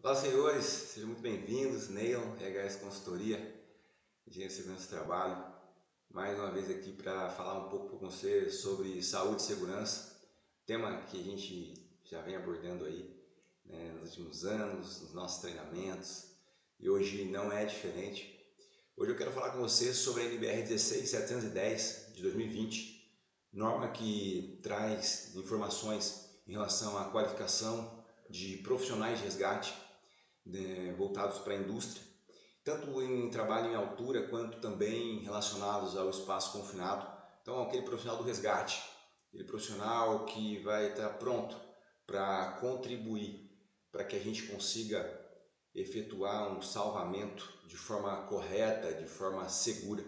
Olá, senhores, sejam muito bem-vindos. Neilon, EHS Consultoria, Engenharia de Segurança do Trabalho, mais uma vez aqui para falar um pouco com você sobre saúde e segurança, tema que a gente já vem abordando aí, né, nos últimos anos, nos nossos treinamentos, e hoje não é diferente. Hoje eu quero falar com você sobre a NBR 16710 de 2020, norma que traz informações em relação à qualificação de profissionais de resgate voltados para a indústria, tanto em trabalho em altura quanto também relacionados ao espaço confinado. Então, aquele profissional do resgate, aquele profissional que vai estar pronto para contribuir para que a gente consiga efetuar um salvamento de forma correta, de forma segura.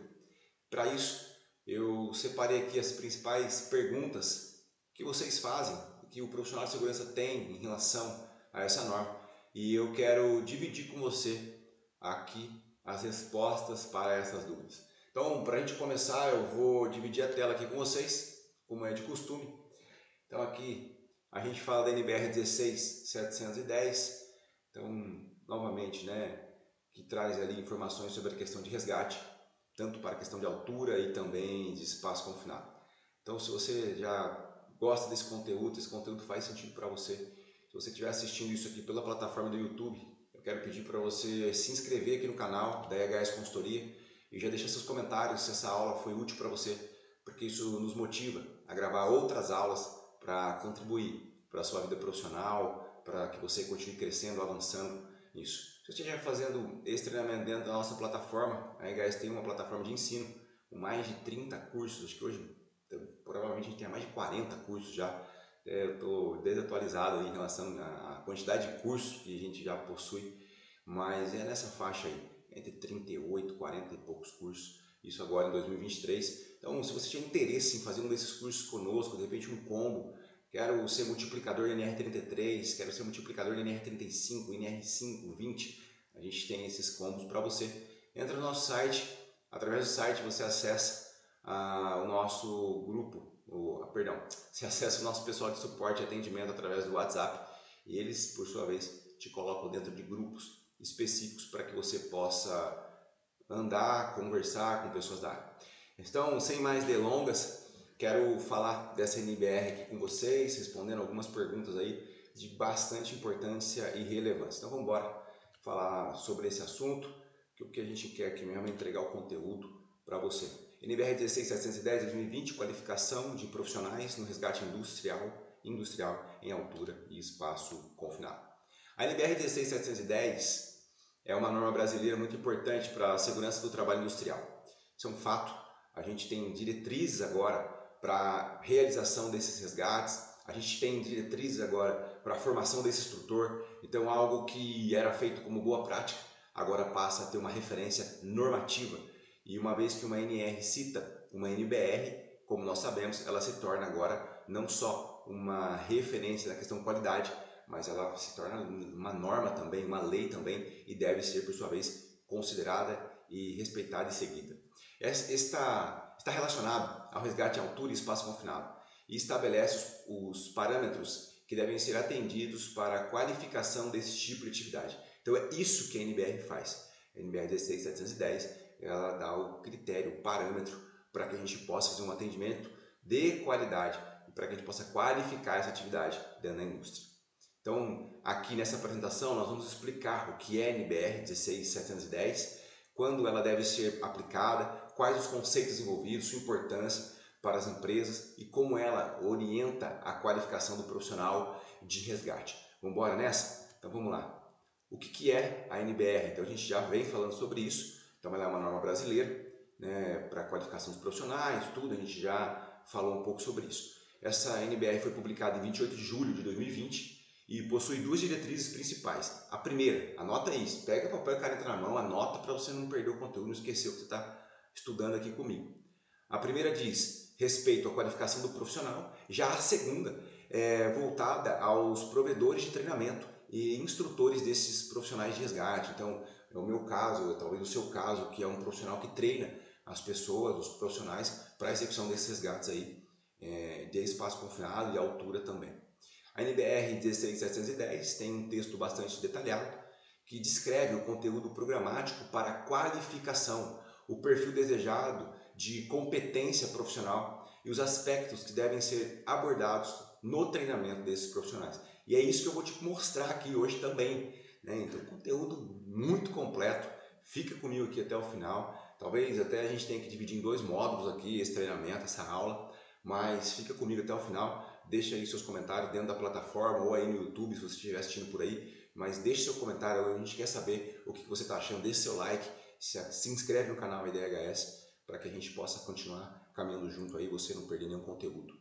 Para isso, eu separei aqui as principais perguntas que vocês fazem, que o profissional de segurança tem em relação a essa norma. E eu quero dividir com você aqui as respostas para essas dúvidas. Então, para a gente começar, eu vou dividir a tela aqui com vocês, como é de costume. Então, aqui a gente fala da NBR 16710. Então, novamente, né, que traz ali informações sobre a questão de resgate, tanto para a questão de altura e também de espaço confinado. Então, se você já gosta desse conteúdo, esse conteúdo faz sentido para você, se você estiver assistindo isso aqui pela plataforma do YouTube, eu quero pedir para você se inscrever aqui no canal da EHS Consultoria e já deixar seus comentários se essa aula foi útil para você, porque isso nos motiva a gravar outras aulas para contribuir para a sua vida profissional, para que você continue crescendo, avançando nisso. Se você estiver fazendo esse treinamento dentro da nossa plataforma, a EHS tem uma plataforma de ensino com mais de 30 cursos, acho que hoje provavelmente a gente tem mais de 40 cursos já. Eu estou desatualizado em relação à quantidade de cursos que a gente já possui, mas é nessa faixa aí, entre 38, 40 e poucos cursos, isso agora em 2023. Então, se você tiver interesse em fazer um desses cursos conosco, de repente um combo, quero ser multiplicador de NR33, quero ser multiplicador de NR35, NR5, 20, a gente tem esses combos para você. Entra no nosso site, através do site você acessa o nosso grupo, você acessa o nosso pessoal de suporte e atendimento através do WhatsApp e eles, por sua vez, te colocam dentro de grupos específicos para que você possa andar, conversar com pessoas da área. Então, sem mais delongas, quero falar dessa NBR aqui com vocês, respondendo algumas perguntas aí de bastante importância e relevância. Então, vamos embora falar sobre esse assunto, que o que a gente quer aqui mesmo é entregar o conteúdo para você. NBR 16710 2020, qualificação de profissionais no resgate industrial em altura e espaço confinado. A NBR 16710 é uma norma brasileira muito importante para a segurança do trabalho industrial. Isso é um fato. A gente tem diretrizes agora para a realização desses resgates, a gente tem diretrizes agora para a formação desse instrutor. Então, algo que era feito como boa prática, agora passa a ter uma referência normativa. E uma vez que uma NR cita uma NBR, como nós sabemos, ela se torna agora não só uma referência na questão de qualidade, mas ela se torna uma norma também, uma lei também, e deve ser, por sua vez, considerada e respeitada e seguida. Está relacionado ao resgate em altura e espaço confinado e estabelece os parâmetros que devem ser atendidos para a qualificação desse tipo de atividade. Então é isso que a NBR faz. A NBR 16710 ela dá o critério, o parâmetro para que a gente possa fazer um atendimento de qualidade e para que a gente possa qualificar essa atividade dentro da indústria. Então, aqui nessa apresentação, nós vamos explicar o que é NBR 16710, quando ela deve ser aplicada, quais os conceitos envolvidos, sua importância para as empresas e como ela orienta a qualificação do profissional de resgate. Vamos embora nessa? Então, vamos lá. O que é a NBR? Então, a gente já vem falando sobre isso. Então, ela é uma norma brasileira, né, para a qualificação dos profissionais, tudo, a gente já falou um pouco sobre isso. Essa NBR foi publicada em 28 de julho de 2020 e possui duas diretrizes principais. A primeira, anota isso, pega papel e caneta na mão, anota para você não perder o conteúdo, não esquecer o que você está estudando aqui comigo. A primeira diz respeito à qualificação do profissional, já a segunda é voltada aos provedores de treinamento e instrutores desses profissionais de resgate. Então, é o meu caso, talvez o seu caso, que é um profissional que treina as pessoas, os profissionais, para a execução desses resgates aí, de espaço confinado e altura também. A NBR 16710 tem um texto bastante detalhado que descreve o conteúdo programático para qualificação, o perfil desejado de competência profissional e os aspectos que devem ser abordados no treinamento desses profissionais. E é isso que eu vou te mostrar aqui hoje também, né? Então, conteúdo muito completo. Fica comigo aqui até o final. Talvez até a gente tenha que dividir em 2 módulos aqui, esse treinamento, essa aula, mas fica comigo até o final. Deixa aí seus comentários dentro da plataforma ou aí no YouTube, se você estiver assistindo por aí, mas deixe seu comentário, a gente quer saber o que você está achando, deixe seu like, se inscreve no canal IDHS para que a gente possa continuar caminhando junto aí, você não perder nenhum conteúdo.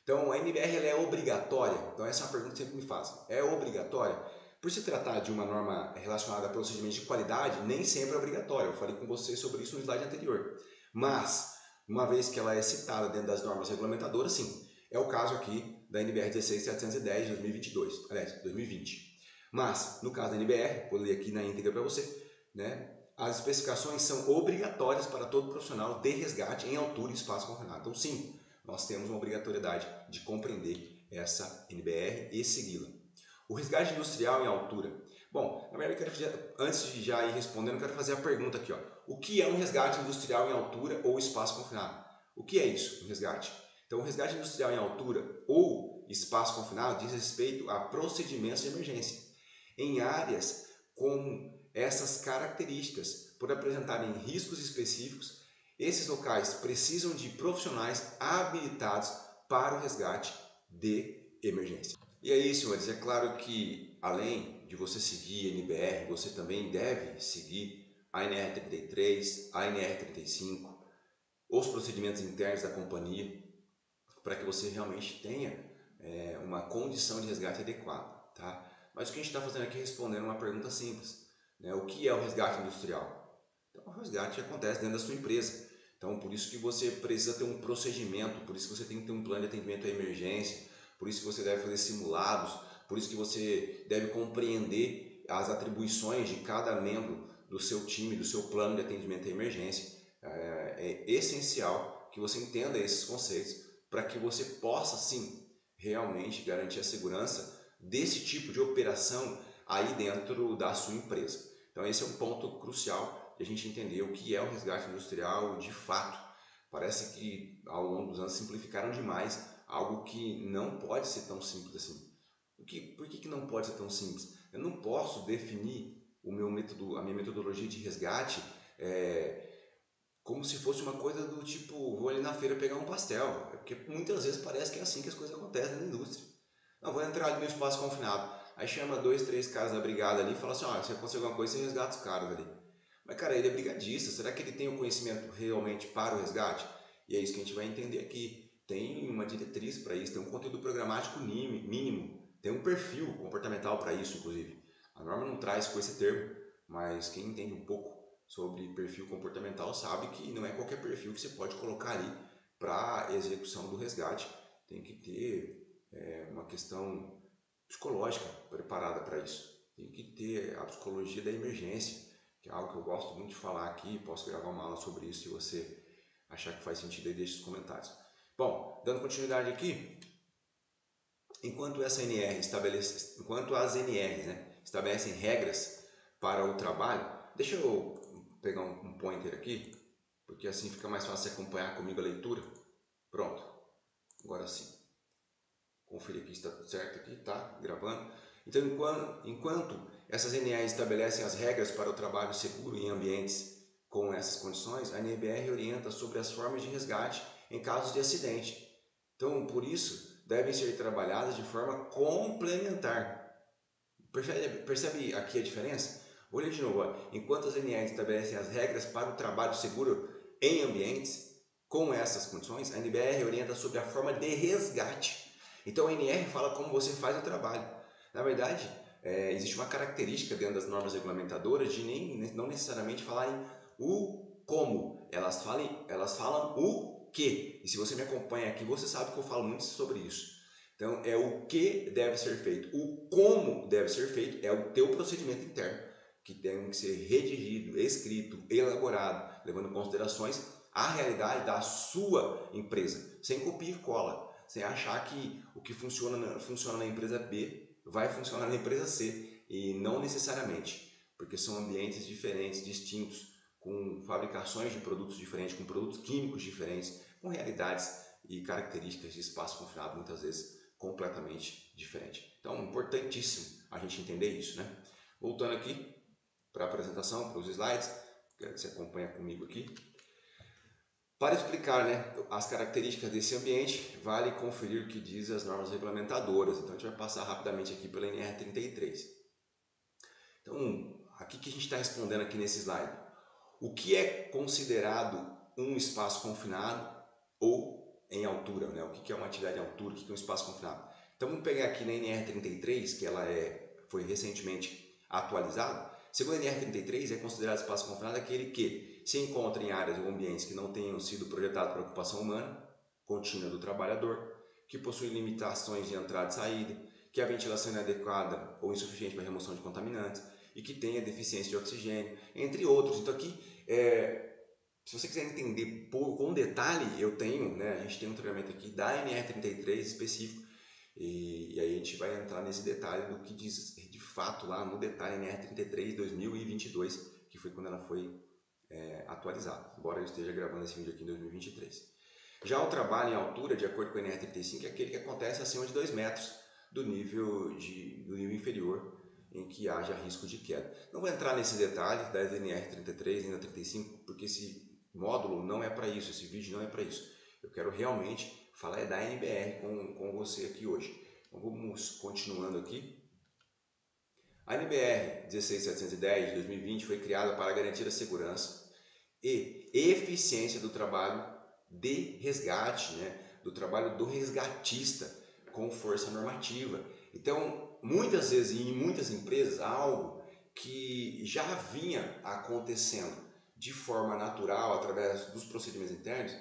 Então, a NBR ela é obrigatória? Então, essa é uma pergunta que sempre me fazem. É obrigatória? Por se tratar de uma norma relacionada a procedimentos de qualidade, nem sempre é obrigatória. Eu falei com vocês sobre isso no slide anterior. Mas, uma vez que ela é citada dentro das normas regulamentadoras, sim. É o caso aqui da NBR 16710 de 2022, aliás, 2020. Mas, no caso da NBR, vou ler aqui na íntegra para você, né? As especificações são obrigatórias para todo profissional de resgate em altura e espaço confinado. Então, sim, nós temos uma obrigatoriedade de compreender essa NBR e segui-la. O resgate industrial em altura. Bom, na verdade, antes de já ir respondendo, eu quero fazer a pergunta aqui. Ó. O que é um resgate industrial em altura ou espaço confinado? O que é isso, um resgate? Então, o resgate industrial em altura ou espaço confinado diz respeito a procedimentos de emergência em áreas com essas características, por apresentarem riscos específicos. Esses locais precisam de profissionais habilitados para o resgate de emergência. E aí, senhores, é claro que além de você seguir a NBR, você também deve seguir a NR33, a NR35, os procedimentos internos da companhia, para que você realmente tenha uma condição de resgate adequada, tá? Mas o que a gente está fazendo aqui é respondendo uma pergunta simples, né? O que é o resgate industrial? Então, o resgate acontece dentro da sua empresa. Então, por isso que você precisa ter um procedimento, por isso que você tem que ter um plano de atendimento à emergência, por isso que você deve fazer simulados, por isso que você deve compreender as atribuições de cada membro do seu time, do seu plano de atendimento à emergência. É essencial que você entenda esses conceitos para que você possa, sim, realmente garantir a segurança desse tipo de operação aí dentro da sua empresa. Então esse é um ponto crucial de a gente entender o que é o resgate industrial de fato. Parece que ao longo dos anos simplificaram demais algo que não pode ser tão simples assim. Por que não pode ser tão simples? Eu não posso definir a minha metodologia de resgate como se fosse uma coisa do tipo, vou ali na feira pegar um pastel. Porque muitas vezes parece que é assim que as coisas acontecem na indústria. Não, vou entrar ali no espaço confinado. Aí chama 2, 3 caras da brigada ali e fala assim, ó, se acontecer alguma coisa, você resgata os caras ali. Mas cara, ele é brigadista, será que ele tem o conhecimento realmente para o resgate? E é isso que a gente vai entender aqui. Tem uma diretriz para isso, tem um conteúdo programático mínimo, tem um perfil comportamental para isso, inclusive. A norma não traz com esse termo, mas quem entende um pouco sobre perfil comportamental sabe que não é qualquer perfil que você pode colocar ali para a execução do resgate. Tem que ter uma questão psicológica preparada para isso. Tem que ter a psicologia da emergência, que é algo que eu gosto muito de falar aqui. Posso gravar uma aula sobre isso se você achar que faz sentido, aí deixe os comentários. Bom, dando continuidade aqui, enquanto as NRs, estabelecem regras para o trabalho, deixa eu pegar um pointer aqui, porque assim fica mais fácil acompanhar comigo a leitura. Pronto, agora sim. Conferir aqui se está tudo certo, aqui tá gravando. Então, enquanto essas NRs estabelecem as regras para o trabalho seguro em ambientes com essas condições, a NBR orienta sobre as formas de resgate em casos de acidente. Então, por isso, devem ser trabalhadas de forma complementar. Percebe aqui a diferença? Olha de novo, ó. Enquanto as NRs estabelecem as regras para o trabalho seguro em ambientes com essas condições, a NBR orienta sobre a forma de resgate. Então a NR fala como você faz o trabalho. Na verdade, existe uma característica dentro das normas regulamentadoras de não necessariamente falarem o como, elas falam o que. E se você me acompanha aqui, você sabe que eu falo muito sobre isso. Então é o que deve ser feito, o como deve ser feito é o teu procedimento interno, que tem que ser redigido, escrito, elaborado, levando em considerações a realidade da sua empresa, sem copia e cola, sem achar que o que funciona na empresa B vai funcionar na empresa C, e não necessariamente. porque são ambientes diferentes, distintos, com fabricações de produtos diferentes, com produtos químicos diferentes, com realidades e características de espaço confinado muitas vezes completamente diferentes. Então, importantíssimo a gente entender isso, né? Voltando aqui para a apresentação, para os slides, quero que você acompanhe comigo aqui. Para explicar, né, as características desse ambiente, vale conferir o que diz as normas regulamentadoras. Então, a gente vai passar rapidamente aqui pela NR33. Então, aqui que a gente está respondendo aqui nesse slide. O que é considerado um espaço confinado ou em altura, né? O que é uma atividade em altura, o que é um espaço confinado? Então, vamos pegar aqui na NR33, que ela foi recentemente atualizada. Segundo a NR33, é considerado espaço confinado aquele que se encontra em áreas ou ambientes que não tenham sido projetados para ocupação humana, contínua do trabalhador, que possuem limitações de entrada e saída, que a ventilação é inadequada ou insuficiente para a remoção de contaminantes e que tenha deficiência de oxigênio, entre outros. Então aqui, se você quiser entender com detalhe, a gente tem um treinamento aqui da NR33 específico e aí a gente vai entrar nesse detalhe do que diz de fato lá no detalhe NR33 2022, que foi quando ela foi atualizada, embora eu esteja gravando esse vídeo aqui em 2023. Já o trabalho em altura, de acordo com a NR35, é aquele que acontece acima de 2 metros do nível inferior em que haja risco de queda. Não vou entrar nesse detalhe das NR33 e NR35, porque esse módulo não é para isso, esse vídeo não é para isso. Eu quero realmente falar da NBR com você aqui hoje. Então vamos continuando aqui. A NBR 16710 de 2020 foi criada para garantir a segurança e eficiência do trabalho de resgate, né? Do trabalho do resgatista com força normativa. Então, muitas vezes em muitas empresas, algo que já vinha acontecendo de forma natural através dos procedimentos internos,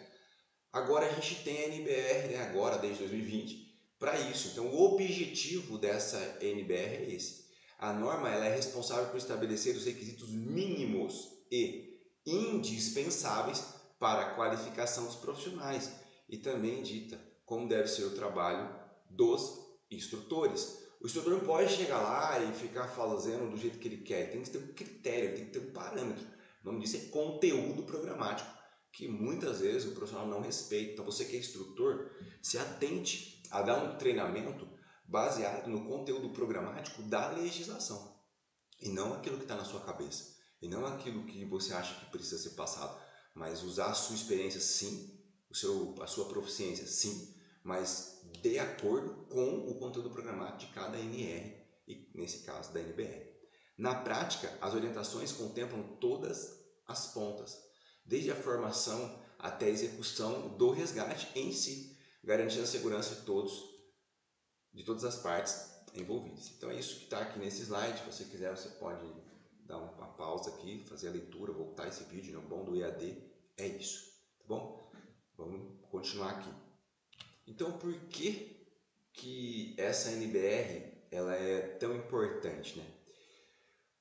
agora a gente tem a NBR, né? Agora desde 2020, para isso. Então, o objetivo dessa NBR é esse. A norma ela é responsável por estabelecer os requisitos mínimos e indispensáveis para a qualificação dos profissionais e também dita como deve ser o trabalho dos instrutores. O instrutor não pode chegar lá e ficar fazendo do jeito que ele quer, ele tem que ter um critério, tem que ter um parâmetro. O nome disso é conteúdo programático, que muitas vezes o profissional não respeita. Então você que é instrutor, se atente a dar um treinamento baseado no conteúdo programático da legislação e não aquilo que está na sua cabeça. E não aquilo que você acha que precisa ser passado, mas usar a sua experiência sim, a sua proficiência sim, mas de acordo com o conteúdo programático de cada NR e nesse caso da NBR. Na prática, as orientações contemplam todas as pontas, desde a formação até a execução do resgate em si, garantindo a segurança de todas as partes envolvidas. Então é isso que está aqui nesse slide. Se você quiser, você pode dar uma pausa aqui, fazer a leitura, voltar esse vídeo, né? O bom do EAD é isso, tá bom? Vamos continuar aqui. Então, por que essa NBR ela é tão importante, né?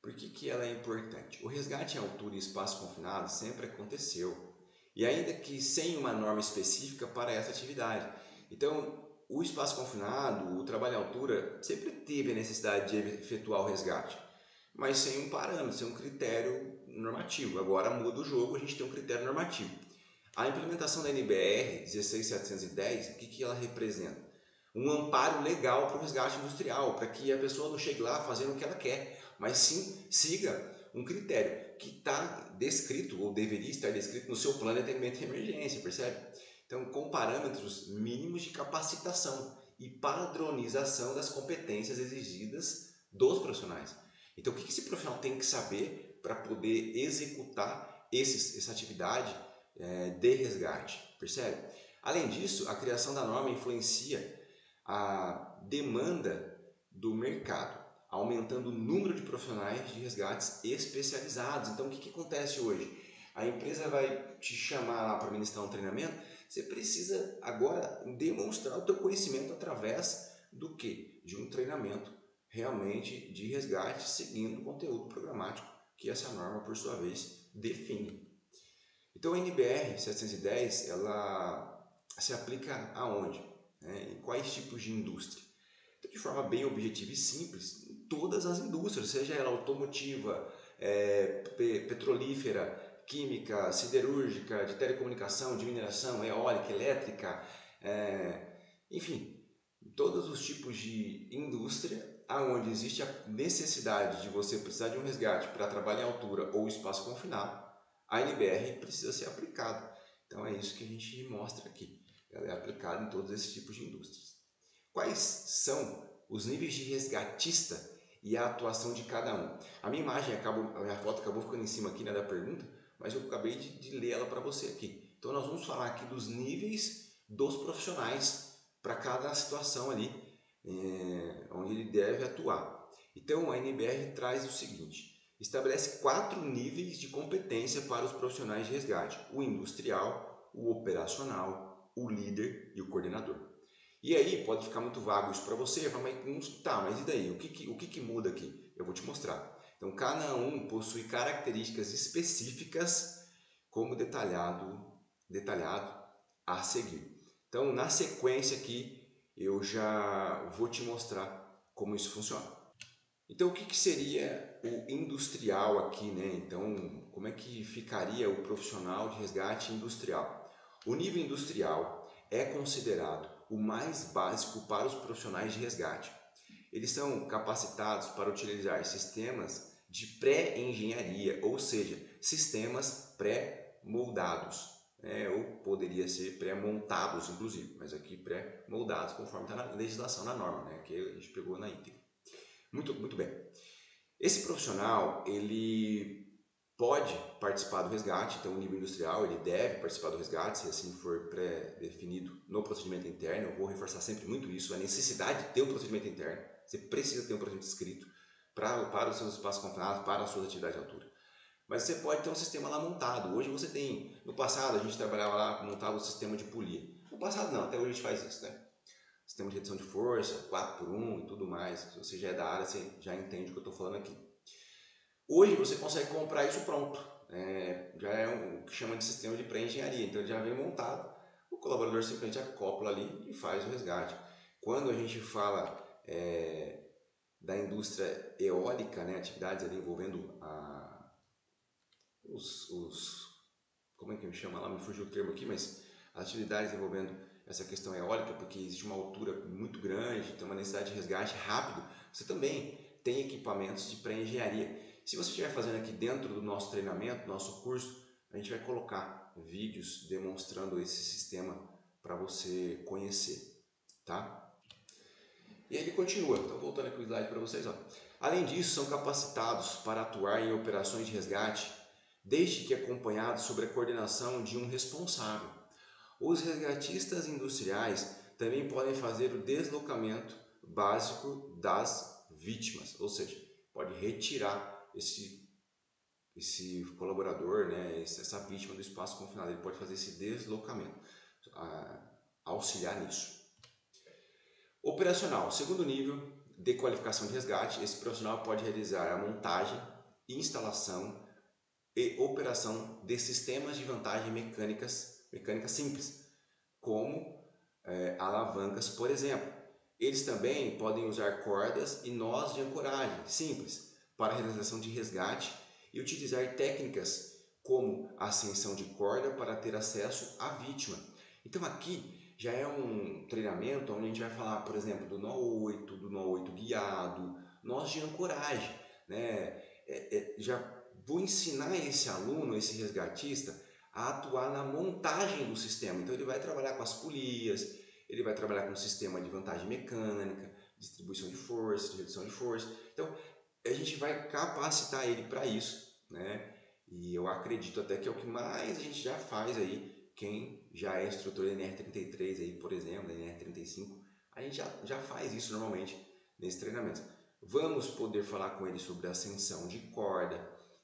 Por que ela é importante? O resgate em altura e espaço confinado sempre aconteceu, e ainda que sem uma norma específica para essa atividade. Então, o espaço confinado, o trabalho em altura, sempre teve a necessidade de efetuar o resgate, mas sem um parâmetro, sem um critério normativo. Agora muda o jogo, a gente tem um critério normativo. A implementação da NBR 16710, o que ela representa? Um amparo legal para o resgate industrial, para que a pessoa não chegue lá fazendo o que ela quer, mas sim siga um critério que está descrito, ou deveria estar descrito no seu plano de atendimento de emergência, percebe? Então, com parâmetros mínimos de capacitação e padronização das competências exigidas dos profissionais. Então, o que esse profissional tem que saber para poder executar essa atividade de resgate, percebe? Além disso, a criação da norma influencia a demanda do mercado, aumentando o número de profissionais de resgates especializados. Então, o que acontece hoje? A empresa vai te chamar lá para ministrar um treinamento, você precisa agora demonstrar o teu conhecimento através do quê? De um treinamento realmente de resgate, seguindo o conteúdo programático que essa norma, por sua vez, define. Então, a NBR 710, ela se aplica aonde? Em quais tipos de indústria? Então, de forma bem objetiva e simples, em todas as indústrias, seja ela automotiva, petrolífera, química, siderúrgica, de telecomunicação, de mineração, eólica, elétrica, enfim, todos os tipos de indústria aonde existe a necessidade de você precisar de um resgate para trabalhar em altura ou espaço confinado, a NBR precisa ser aplicada. Então é isso que a gente mostra aqui. Ela é aplicada em todos esses tipos de indústrias. Quais são os níveis de resgatista e a atuação de cada um? A minha foto acabou ficando em cima aqui, né, da pergunta, mas eu acabei de ler ela para você aqui. Então nós vamos falar aqui dos níveis dos profissionais para cada situação ali, onde ele deve atuar. Então a NBR traz o seguinte: estabelece 4 níveis de competência para os profissionais de resgate: o industrial, o operacional, o líder e o coordenador. E aí pode ficar muito vago isso para você, mas e daí? O que muda aqui? Eu vou te mostrar. Então cada um possui características específicas, como detalhado a seguir. Então na sequência aqui eu já vou te mostrar como isso funciona. Então o que seria o industrial aqui, né? Então como é que ficaria o profissional de resgate industrial? O nível industrial é considerado o mais básico para os profissionais de resgate. Eles são capacitados para utilizar sistemas de pré-engenharia, ou seja, sistemas pré-moldados, ou poderia ser pré-montados, inclusive, mas aqui pré-moldados, conforme está na legislação, na norma, que a gente pegou na íntegra. Muito bem. Esse profissional, ele pode participar do resgate, então o nível industrial, ele deve participar do resgate, se assim for pré-definido no procedimento interno. Eu vou reforçar sempre muito isso, a necessidade de ter um procedimento interno. Você precisa ter um procedimento escrito para os seus espaços confinados, para as suas atividades de altura. Mas você pode ter um sistema lá montado. Hoje você tem, no passado a gente trabalhava lá, montava o sistema de polia. No passado não, até hoje a gente faz isso, né? Sistema de redução de força, 4x1 e tudo mais. Se você já é da área, você já entende o que eu estou falando aqui. Hoje você consegue comprar isso pronto. Já é o que chama de sistema de pré-engenharia. Então ele já vem montado, o colaborador simplesmente acopla ali e faz o resgate. Quando a gente fala da indústria eólica, atividades ali envolvendo como é que me chama lá, me fugiu o termo aqui, mas as atividades envolvendo essa questão eólica, porque existe uma altura muito grande, tem uma necessidade de resgate rápido, você também tem equipamentos de pré-engenharia. Se você estiver fazendo aqui dentro do nosso treinamento, nosso curso, a gente vai colocar vídeos demonstrando esse sistema para você conhecer, tá? E aí ele continua, então voltando aqui o slide para vocês. Além disso, são capacitados para atuar em operações de resgate, desde que acompanhados sob a coordenação de um responsável. Os resgatistas industriais também podem fazer o deslocamento básico das vítimas, ou seja, pode retirar esse colaborador, essa vítima do espaço confinado, ele pode fazer esse deslocamento, auxiliar nisso. Operacional, segundo nível de qualificação de resgate, esse profissional pode realizar a montagem, instalação e operação de sistemas de vantagem mecânicas simples, como alavancas, por exemplo. Eles também podem usar cordas e nós de ancoragem simples para a realização de resgate e utilizar técnicas como ascensão de corda para ter acesso à vítima. Então aqui já é um treinamento onde a gente vai falar, por exemplo, do nó 8, do nó 8 guiado, nós de ancoragem, já vou ensinar esse aluno, esse resgatista, a atuar na montagem do sistema. Então ele vai trabalhar com as polias, ele vai trabalhar com o sistema de vantagem mecânica, distribuição de força, de redução de força. Então a gente vai capacitar ele para isso, E eu acredito até que é o que mais a gente já faz aí. Quem já é instrutor da NR33 aí, por exemplo, da NR35, a gente já faz isso normalmente nesse treinamento. Vamos poder falar com ele sobre ascensão de corda.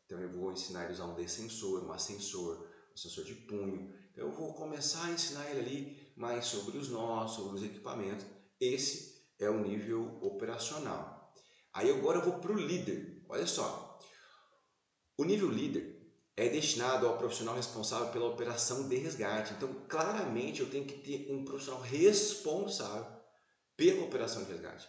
Então eu vou ensinar ele a usar um descensor, um ascensor, um sensor de punho. Então eu vou começar a ensinar ele ali mais sobre os nós, sobre os equipamentos. Esse é o nível operacional. Aí agora eu vou para o líder. Olha só, o nível líder é destinado ao profissional responsável pela operação de resgate. Então, claramente, eu tenho que ter um profissional responsável pela operação de resgate.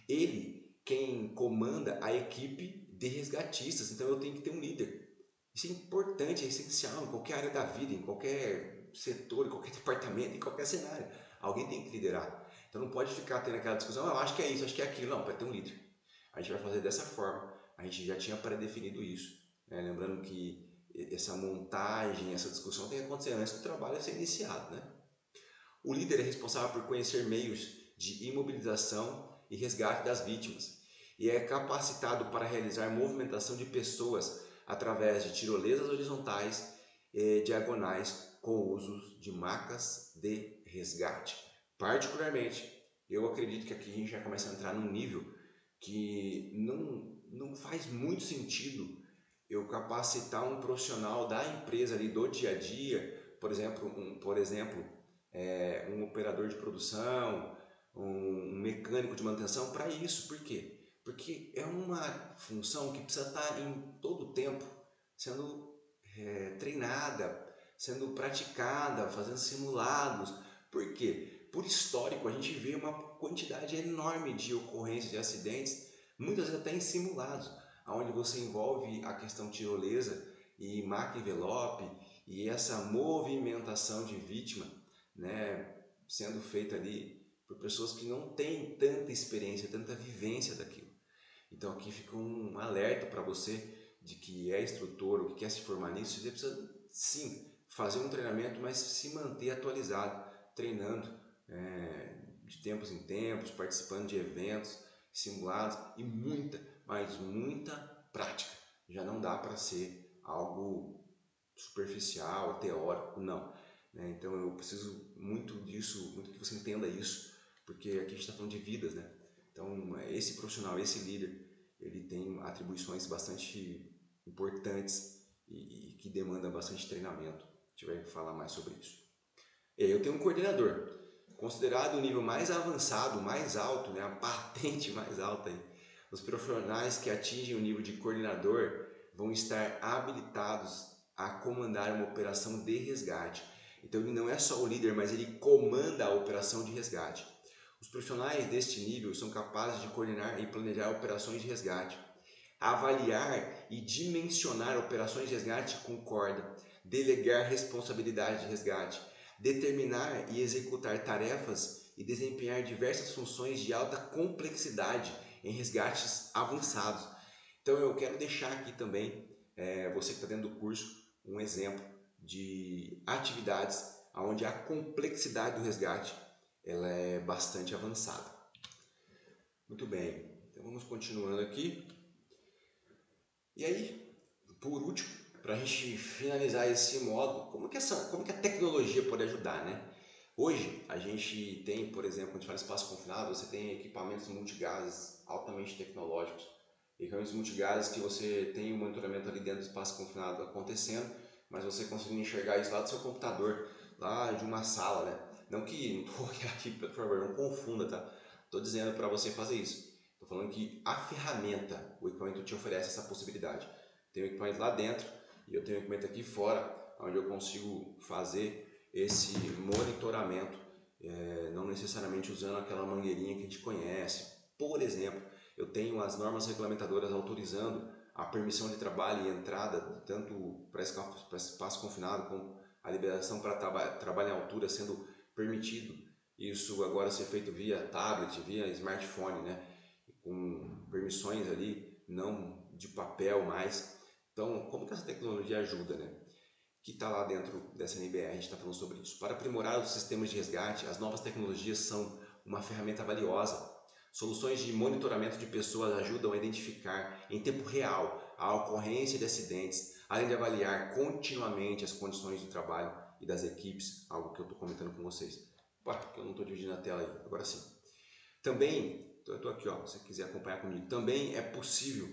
Ele, quem comanda a equipe ter resgatistas, então eu tenho que ter um líder. Isso é importante, é essencial em qualquer área da vida, em qualquer setor, em qualquer departamento, em qualquer cenário. Alguém tem que liderar. Então não pode ficar tendo aquela discussão, eu acho que é isso, acho que é aquilo. Não, pode ter um líder. A gente vai fazer dessa forma. A gente já tinha pré-definido isso. Né? Lembrando que essa montagem, essa discussão tem que acontecer antes do trabalho ser iniciado. Né? O líder é responsável por conhecer meios de imobilização e resgate das vítimas e é capacitado para realizar movimentação de pessoas através de tirolesas horizontais e diagonais com o uso de macas de resgate. Particularmente, eu acredito que aqui a gente já começa a entrar num nível que não faz muito sentido eu capacitar um profissional da empresa ali do dia a dia, por exemplo, um operador de produção, um mecânico de manutenção para isso. Por quê? Porque é uma função que precisa estar em todo o tempo sendo treinada, sendo praticada, fazendo simulados. Por quê? Por histórico, a gente vê uma quantidade enorme de ocorrências de acidentes, muitas vezes até em simulados, onde você envolve a questão tirolesa e marca envelope e essa movimentação de vítima, né, sendo feita ali por pessoas que não têm tanta experiência, tanta vivência daquilo. Então aqui fica um alerta para você de que é instrutor ou que quer se formar nisso, você precisa sim fazer um treinamento, mas se manter atualizado, treinando de tempos em tempos, participando de eventos, simulados e muita, mas muita prática. Já não dá para ser algo superficial, teórico, não. Então eu preciso muito disso, muito que você entenda isso, porque aqui a gente está falando de vidas, né? Então esse profissional, esse líder, ele tem atribuições bastante importantes e que demanda bastante treinamento. A gente vai falar mais sobre isso. Eu tenho um coordenador, considerado o nível mais avançado, mais alto, né? A patente mais alta aí. Os profissionais que atingem o nível de coordenador vão estar habilitados a comandar uma operação de resgate. Então ele não é só o líder, mas ele comanda a operação de resgate. Os profissionais deste nível são capazes de coordenar e planejar operações de resgate, avaliar e dimensionar operações de resgate com corda, delegar responsabilidade de resgate, determinar e executar tarefas e desempenhar diversas funções de alta complexidade em resgates avançados. Então eu quero deixar aqui também, você que está dentro do curso, um exemplo de atividades onde a complexidade do resgate ela é bastante avançada. Muito bem, então vamos continuando aqui. E aí, por último, para a gente finalizar esse módulo, como que a tecnologia pode ajudar, né? Hoje a gente tem, por exemplo, quando a gente fala espaço confinado, você tem equipamentos multigases altamente tecnológicos. Equipamentos multigases que você tem o monitoramento ali dentro do espaço confinado acontecendo, mas você conseguindo enxergar isso lá do seu computador, lá de uma sala, né? Não que, aqui, por favor, não confunda, tá? Estou dizendo para você fazer isso. Estou falando que a ferramenta, o equipamento te oferece essa possibilidade. Tem o equipamento lá dentro e eu tenho o equipamento aqui fora, onde eu consigo fazer esse monitoramento, não necessariamente usando aquela mangueirinha que a gente conhece. Por exemplo, eu tenho as normas regulamentadoras autorizando a permissão de trabalho e entrada, tanto para espaço confinado como a liberação para trabalho em altura sendo permitido. Isso agora ser feito via tablet, via smartphone, né? Com permissões ali, não de papel mais. Então, como que essa tecnologia ajuda, né? Que está lá dentro dessa NBR, a gente está falando sobre isso. Para aprimorar os sistemas de resgate, as novas tecnologias são uma ferramenta valiosa. Soluções de monitoramento de pessoas ajudam a identificar em tempo real a ocorrência de acidentes, além de avaliar continuamente as condições de trabalho e das equipes, algo que eu estou comentando com vocês. Que eu não estou dividindo a tela aí, agora sim. Também, eu estou aqui, ó, se você quiser acompanhar comigo, também é possível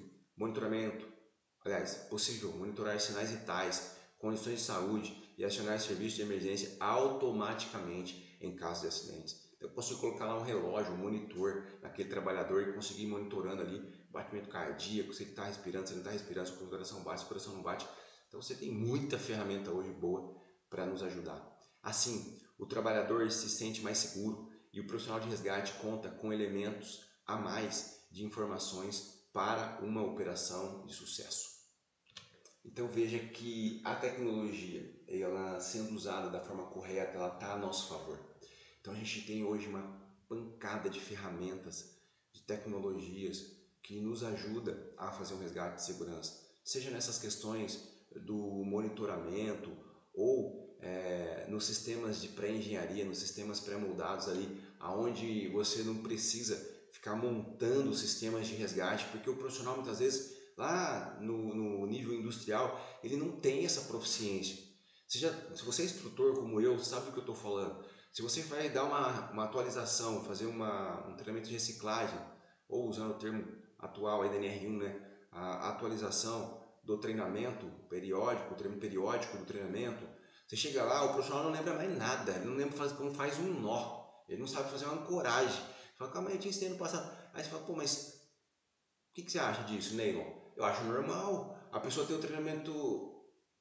possível monitorar sinais vitais, condições de saúde e acionar serviços de emergência automaticamente em caso de acidentes. Então, eu consigo colocar lá um relógio, um monitor naquele trabalhador e conseguir ir monitorando ali batimento cardíaco, se ele está respirando, se ele não está respirando, se o coração bate, se o coração não bate. Então você tem muita ferramenta hoje boa para nos ajudar. Assim, o trabalhador se sente mais seguro e o profissional de resgate conta com elementos a mais de informações para uma operação de sucesso. Então veja que a tecnologia, ela sendo usada da forma correta, ela está a nosso favor. Então a gente tem hoje uma pancada de ferramentas, de tecnologias que nos ajuda a fazer um resgate de segurança, seja nessas questões do monitoramento ou nos sistemas de pré-engenharia, nos sistemas pré-moldados ali, aonde você não precisa ficar montando sistemas de resgate, porque o profissional muitas vezes lá no nível industrial ele não tem essa proficiência. Se você é instrutor como eu, sabe do que eu estou falando. Se você vai dar uma atualização, fazer um treinamento de reciclagem, ou usando o termo atual aí da NR1, né, a atualização do treinamento periódico, o treino periódico do treinamento, você chega lá, o profissional não lembra mais nada, ele não lembra como faz um nó, ele não sabe fazer uma ancoragem. Você fala, calma aí, eu te ensinei no passado. Aí você fala, pô, mas o que você acha disso, Neylon? Eu acho normal. A pessoa tem o treinamento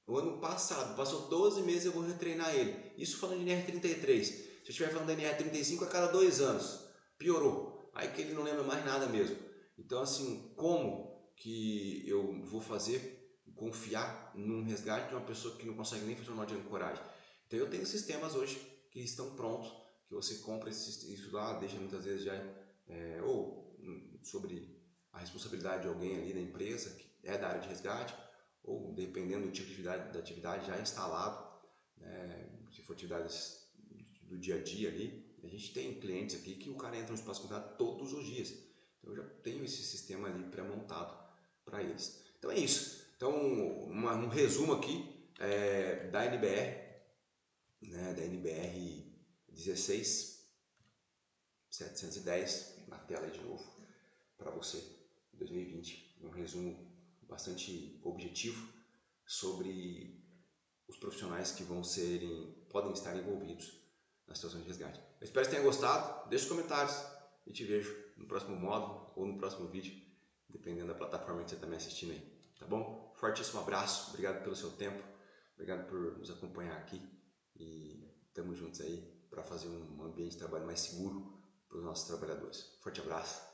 no ano passado, passou 12 meses, eu vou retreinar ele. Isso falando de NR33. Se eu estiver falando da NR35 a cada 2 anos, piorou. Aí que ele não lembra mais nada mesmo. Então, assim, como que eu vou confiar num resgate de uma pessoa que não consegue nem fazer um nó de ancoragem? Então, eu tenho sistemas hoje que estão prontos, que você compra isso lá, deixa muitas vezes já, ou sobre a responsabilidade de alguém ali da empresa, que é da área de resgate, ou dependendo do tipo de atividade já instalado, né, se for atividades do dia a dia ali, a gente tem clientes aqui que o cara entra no espaço contato todos os dias. Então eu já tenho esse sistema ali pré-montado para eles. Então é isso. Então um resumo aqui da NBR, né, da NBR 16710 na tela aí de novo para você, 2020. Um resumo bastante objetivo sobre os profissionais que podem estar envolvidos na situação de resgate. Eu espero que tenha gostado. Deixe os comentários e te vejo no próximo módulo ou no próximo vídeo, dependendo da plataforma que você está me assistindo aí. Tá bom? Fortíssimo abraço. Obrigado pelo seu tempo. Obrigado por nos acompanhar aqui. E estamos juntos aí para fazer um ambiente de trabalho mais seguro para os nossos trabalhadores. Forte abraço.